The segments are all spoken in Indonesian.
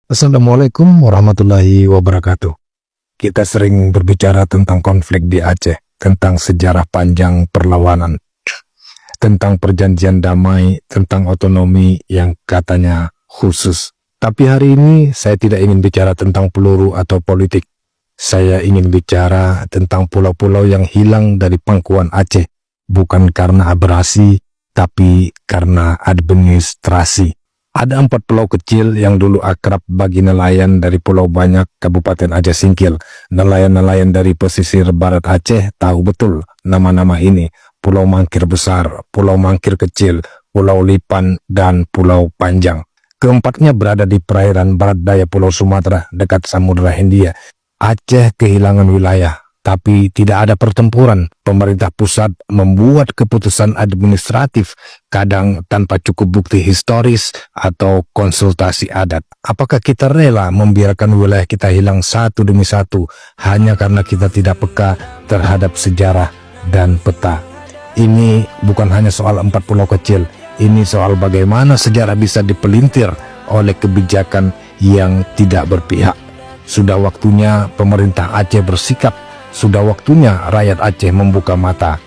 Assalamualaikum warahmatullahi wabarakatuh. Kita sering berbicara tentang konflik di Aceh, tentang sejarah panjang perlawanan, tentang perjanjian damai, tentang otonomi yang katanya khusus. Tapi hari ini saya tidak ingin bicara tentang peluru atau politik. Saya ingin bicara tentang pulau-pulau yang hilang dari pangkuan Aceh, bukan karena abrasi, tapi karena administrasi. Ada 4 pulau kecil yang dulu akrab bagi nelayan dari Pulau Banyak, Kabupaten Aceh Singkil. Nelayan-nelayan dari pesisir barat Aceh tahu betul nama-nama ini. Pulau Mangkir Besar, Pulau Mangkir Kecil, Pulau Lipan, dan Pulau Panjang. Keempatnya berada di perairan barat daya Pulau Sumatera, dekat Samudra Hindia. Aceh kehilangan wilayah, tapi tidak ada pertempuran. Pemerintah pusat membuat keputusan administratif, kadang tanpa cukup bukti historis atau konsultasi adat. Apakah kita rela membiarkan wilayah kita hilang satu demi satu hanya karena kita tidak peka terhadap sejarah dan peta? Ini bukan hanya soal 4 pulau kecil, ini soal bagaimana sejarah bisa dipelintir oleh kebijakan yang tidak berpihak. Sudah waktunya pemerintah Aceh bersikap. Sudah waktunya rakyat Aceh membuka mata.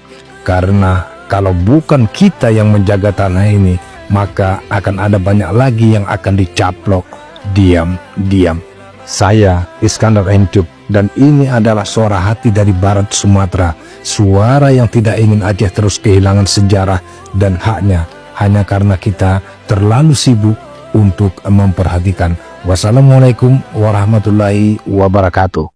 Karena kalau bukan kita yang menjaga tanah ini, maka akan ada banyak lagi yang akan dicaplok diam-diam. Saya Iskandar Encuk, dan ini adalah suara hati dari Barat Sumatera. Suara yang tidak ingin Aceh terus kehilangan sejarah dan haknya, hanya karena kita terlalu sibuk untuk memperhatikan. Wassalamualaikum warahmatullahi wabarakatuh.